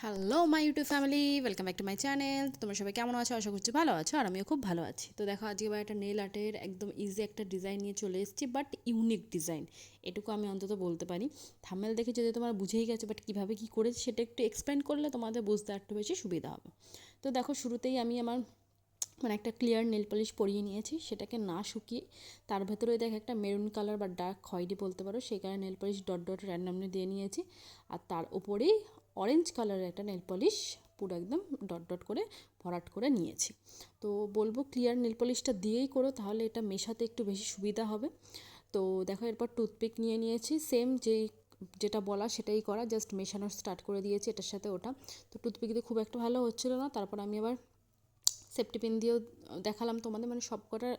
Hello my YouTube family, welcome back to my channel. তোমরা সবাই কেমন আছো? আশা করছি ভালো আছো, আর আমিও খুব ভালো আছি। তো দেখো, আজকে একটা নেল আর্টের একদম ইজি একটা ডিজাইন নিয়ে চলে এসেছি, বাট ইউনিক ডিজাইন, এটুকু আমি অন্তত বলতে পারি। থাম্বনেল দেখে যদি তোমরা বুঝেই গেছো, বাট কীভাবে কী করেছি সেটা একটু এক্সপ্লেন করলে তোমাদের বুঝতে একটু বেশি সুবিধা হবে। তো দেখো, শুরুতেই আমি আমার একটা ক্লিয়ার নেল পলিশ পরিয়ে নিয়েছি, সেটাকে না শুকিয়ে তার ভেতরে দেখ একটা মেরুন কালার বা ডার্ক খয়েরি বলতে পারো, সেই কারণে nail polish dot dot randomly দিয়ে নিয়েছি। আর তার উপরেই অরেঞ্জ কালারের একটা নেল পলিশ পুরো একদম ডট ডট করে ভরাট করে নিয়েছি। তো বলবো ক্লিয়ার নেল পলিশটা দিয়েই করো, তাহলে এটা মেশাতে একটু বেশি সুবিধা হবে। তো দেখো, এরপর টুথপিক নিয়ে নিয়েছি, সেম যেটা বলা সেটাই করা, জাস্ট মেশানো স্টার্ট করে দিয়েছি এটার সাথে ওটা। তো টুথপিক দিয়ে খুব একটা ভালো হচ্ছিলো না, তারপর আমি আবার সেফটি পিন দিয়েও দেখালাম তোমাদের, সব কটা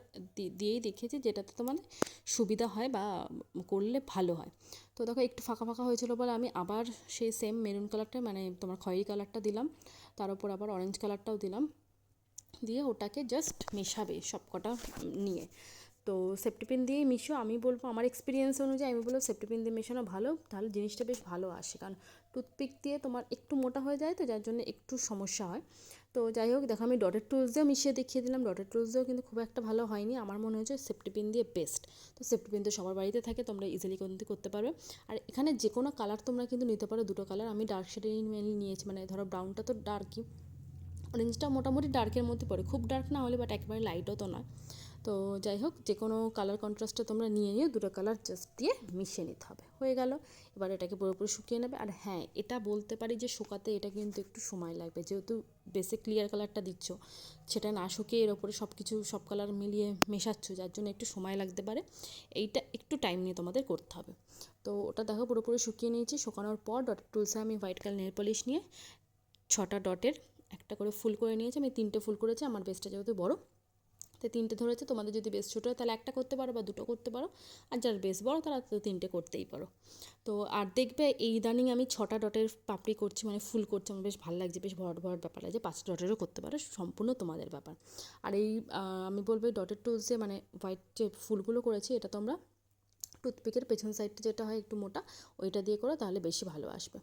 দিয়েই দেখিয়েছি যেটাতে তোমাদের সুবিধা হয় বা করলে ভালো হয়। তো দেখো, একটু ফাঁকা ফাঁকা হয়েছিল বলে আমি আবার সেই সেম মেরুন কালারটা তোমার খয়েরি কালারটা দিলাম, তার উপর আবার অরেঞ্জ কালারটাও দিলাম, দিয়ে ওটাকে জাস্ট মেশাবে সব কটা নিয়ে। তো সেফটি পিন দিয়েই মিশো, আমি বলবো আমার এক্সপিরিয়েন্স অনুযায়ী আমি বলবো সেফটি পিন দিয়ে মেশানো ভালো, তাহলে জিনিসটা বেশ ভালো আসে। কারণ টুথপিক দিয়ে তোমার একটু মোটা হয়ে যায়, তো যার জন্য একটু সমস্যা হয়। তো যাই হোক, দেখো আমি ডটের টুলস দিয়েও মিশিয়ে দেখিয়ে দিলাম, ডটের টুলস দিয়েও কিন্তু খুব একটা ভালো হয়নি, আমার মনে হচ্ছে সেফটি পিন দিয়ে বেস্ট। তো সেফটি পিন তো সবার বাড়িতে থাকে, তোমরা ইজিলি করতে পারবে। আর এখানে যে কোনো কালার তোমরা কিন্তু নিতে পারো, দুটো কালার আমি ডার্ক শেডেই মেনলি নিয়েছি, ধরো ব্রাউনটা তো ডার্কই, অরেঞ্জটা মোটামুটি ডার্কের মধ্যে পড়ে, খুব ডার্ক না হলে, বাট একেবারে লাইটও তো নয়। তো যাই হোক, যে কোনো কালার কন্ট্রাস্টটা তোমরা নিয়ে দুটো কালার জাস্ট দিয়ে মিশিয়ে নিতে হবে, হয়ে গেল। এবার এটাকে পুরোপুরি শুকিয়ে নেবে। আর হ্যাঁ, এটা বলতে পারি যে শুকাতে এটা কিন্তু একটু সময় লাগবে, যেহেতু বেসিক ক্লিয়ার কালারটা দিচ্ছ, সেটা না শুকিয়ে এর ওপরে সব কালার মিলিয়ে মেশাচ্ছ, যার জন্য একটু সময় লাগতে পারে। এইটা একটু টাইম নিয়ে তোমাদের করতে হবে। তো ওটা দেখো পুরোপুরি শুকিয়ে নিয়েছি। শুকানোর পর ডটের টুলসে আমি হোয়াইট কালার নেল পলিশ নিয়ে 6টা ডটের একটা করে ফুল করে নিয়েছি। আমি 3টে ফুল করেছি, আমার বেসটা যেহেতু বড়, তো 3টে ধরেছে। তোমাদের যদি বেস ছোটো হয় তাহলে একটা করতে পারো বা দুটো করতে পারো, আর যার বেস বড় তারা তো 3টে করতেই পারো। তো আর দেখবে এই ইদানিং আমি 6টা ডটের পাপড়ি করছি, ফুল করছি, আমার বেশ ভালো লাগছে, বেশ ভরাট ভরাট ব্যাপার লাগছে। 5 ডটেরও করতে পারো, সম্পূর্ণ তোমাদের ব্যাপার। আর এই আমি বলবো ডটের টুলস যে হোয়াইট যে ফুলগুলো করেছি, এটা তোমরা টুথপিকের পেছন সাইডটা যেটা হয় একটু মোটা, ওইটা দিয়ে করো, তাহলে বেশি ভালো আসবে।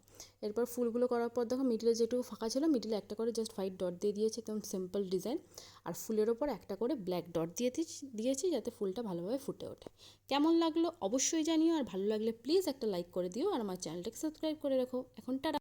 এরপর ফুলগুলো করার পর দেখো, মিডিলে যেটুকু ফাঁকা ছিল, মিডিলে একটা করে জাস্ট হোয়াইট ডট দিয়ে দিয়েছি, একদম সিম্পল ডিজাইন। আর ফুলের ওপর একটা করে ব্ল্যাক ডট দিয়েছি, যাতে ফুলটা ভালোভাবে ফুটে ওঠে। কেমন লাগলো অবশ্যই জানিও, আর ভালো লাগলে প্লিজ একটা লাইক করে দিও, আর আমার চ্যানেলটাকে সাবস্ক্রাইব করে রাখো। এখন টাটা।